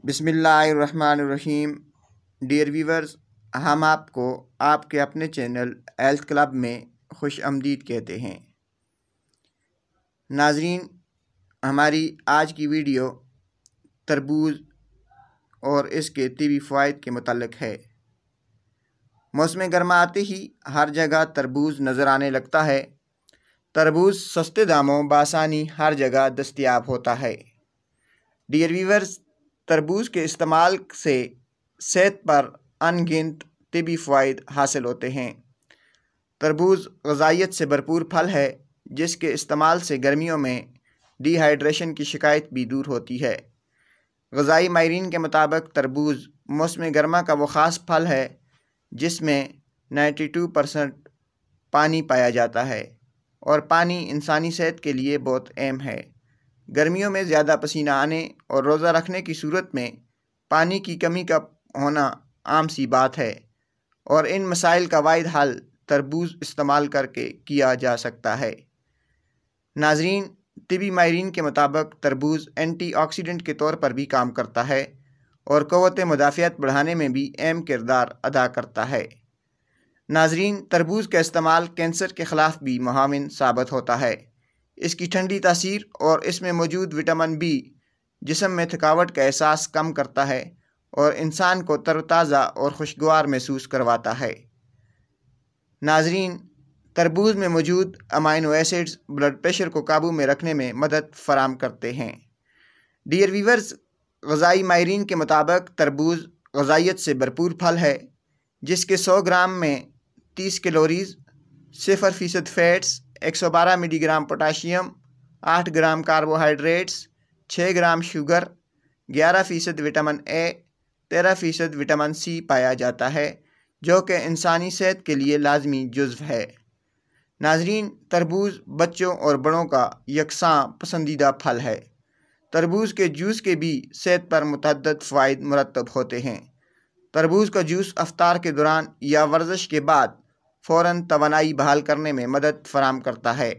बिस्मिल्लाहिर्रहमानिर्रहीम। Dear viewers, हम आपको आपके अपने चैनल हेल्थ क्लब में खुश आमदीद कहते हैं। नाजरीन, हमारी आज की वीडियो तरबूज और इसके तिबी फ़वाइद के मुताल्लिक़ है। मौसम गर्मा आते ही हर जगह तरबूज नज़र आने लगता है। तरबूज सस्ते दामों बासानी हर जगह दस्तयाब होता है। डियर व्यूवर्स, तरबूज के इस्तेमाल से सेहत पर अनगिनत तिबी फ़वाइद हासिल होते हैं। तरबूज ग़िज़ाइयत से भरपूर फल है, जिसके इस्तेमाल से गर्मियों में डिहाइड्रेशन की शिकायत भी दूर होती है। ग़िज़ाई माहिरीन के मुताबिक तरबूज मौसम गर्मा का वो ख़ास फल है जिसमें 92% पानी पाया जाता है, और पानी इंसानी सेहत के लिए बहुत अहम है। गर्मियों में ज़्यादा पसीना आने और रोज़ा रखने की सूरत में पानी की कमी का होना आम सी बात है, और इन मसाइल का वाहिद हल तरबूज इस्तेमाल करके किया जा सकता है। नाजरीन, तिबी माहिरीन के मुताबिक तरबूज एंटीऑक्सीडेंट के तौर पर भी काम करता है और क़ुव्वत मुदाफ़ियत बढ़ाने में भी अहम किरदार अदा करता है। नाजरीन, तरबूज का इस्तेमाल कैंसर के ख़िलाफ़ भी मुआविन साबित होता है। इसकी ठंडी तासीर और इसमें मौजूद विटामिन बी जिस्म में थकावट का एहसास कम करता है और इंसान को तरोताज़ा और खुशगवार महसूस करवाता है। नाजरीन, तरबूज में मौजूद अमाइनो एसिड्स ब्लड प्रेशर को काबू में रखने में मदद फराहम करते हैं। डियर व्यूवर्स, ग़िज़ाई माहिरीन के मुताबिक तरबूज ग़िज़ाइयत से भरपूर फल है, जिसके 100 ग्राम में 30 calories, 0% fats, 112 milligram potassium, 8 gram carbohydrates, 6 gram sugar, 11% vitamin A, 13% vitamin C पाया जाता है, जो कि इंसानी सेहत के लिए लाजमी जुज़्व है। नाजरीन, तरबूज बच्चों और बड़ों का यकसां पसंदीदा फल है। तरबूज के जूस के भी सेहत पर मुतअद्दिद फ़वाइद मुरतब होते हैं। तरबूज का जूस अफ्तार के दौरान या वर्जिश के बाद फ़ौरन तवानाई बहाल करने में मदद फराहम करता है।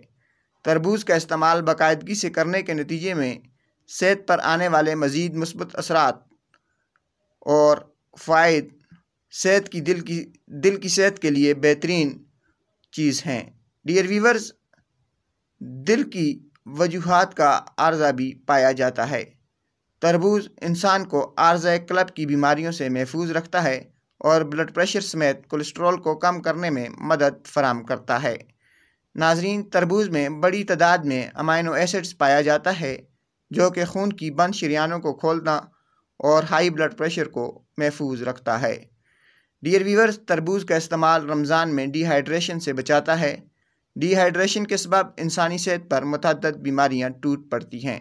तरबूज का इस्तेमाल बाकायदगी से करने के नतीजे में सेहत पर आने वाले मज़ीद मुस्बत असरात और फ़वाइद सेहत की दिल की सेहत के लिए बेहतरीन चीज़ हैं। डियर व्यूवर्स, दिल की वजूहात का आर्ज़ा भी पाया जाता है। तरबूज इंसान को आर्ज़ा क़ल्ब की बीमारियों से महफूज रखता है और ब्लड प्रेशर समेत कोलेस्ट्रॉल को कम करने में मदद फराहम करता है। नाजरीन, तरबूज में बड़ी तादाद में अमाइनो एसिड्स पाया जाता है, जो कि खून की बंद शरियानों को खोलना और हाई ब्लड प्रेशर को महफूज रखता है। डियर व्यूवर्स, तरबूज का इस्तेमाल रमज़ान में डिहाइड्रेशन से बचाता है। डिहाइड्रेशन के सबब इंसानी सेहत पर मुतअद्दिद बीमारियां टूट पड़ती हैं।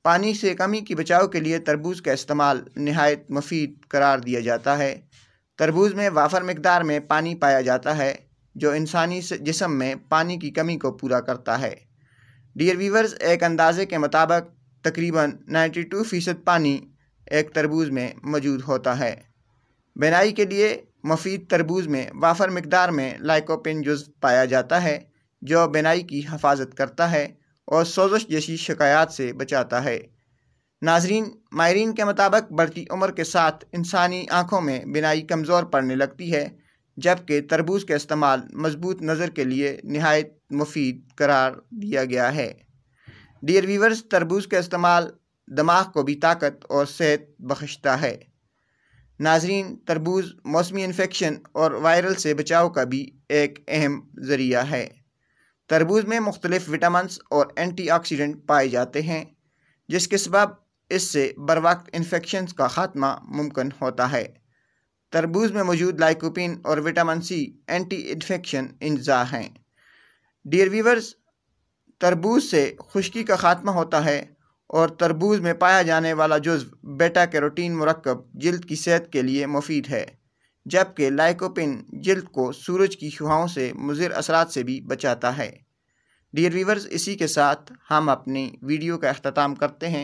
पानी से कमी की बचाव के लिए तरबूज का इस्तेमाल निहायत मुफीद करार दिया जाता है। तरबूज में वाफर मिकदार में पानी पाया जाता है, जो इंसानी जिस्म में पानी की कमी को पूरा करता है। डियर व्यूवर्स, एक अंदाजे के मुताबिक तकरीबन 92% पानी एक तरबूज में मौजूद होता है। बिनाई के लिए मुफीद तरबूज में वाफर मिकदार में लाइकोपिन जुज़्व पाया जाता है, जो बिनाई की हिफाजत करता है और सोज़श जैसी शिकायत से बचाता है। नाजरीन, माहिरीन के मुताबिक बढ़ती उम्र के साथ इंसानी आँखों में बिनाई कमज़ोर पड़ने लगती है, जबकि तरबूज का इस्तेमाल मजबूत नज़र के लिए निहायत मुफीद करार दिया गया है। डियर व्यूवर्स, तरबूज का इस्तेमाल दिमाग को भी ताकत और सेहत बख्शता है। नाजरीन, तरबूज मौसमी इन्फेक्शन और वायरल से बचाव का भी एक अहम ज़रिया है। तरबूज में मुख्तलिफ विटामिन्स और एंटीऑक्सीडेंट पाए जाते हैं, जिसके सबब इससे बरवक्त इन्फेक्शन का ख़ात्मा मुमकिन होता है। तरबूज में मौजूद लाइकोपिन और विटामिन सी एंटी इन्फेक्शन अज्जा हैं। डियर व्यूवर्स, तरबूज से खुश्की का ख़ात्मा होता है और तरबूज में पाया जाने वाला जुज़्व बेटा कैरोटीन मुरक्कब जिल्द की सेहत के लिए मुफीद है, जबकि लाइकोपिन जिल्द को सूरज की शुआओं से मुज़िर असरात से भी बचाता है। डियर व्यूवर्स, इसी के साथ हम अपनी वीडियो का अख्ताम करते हैं।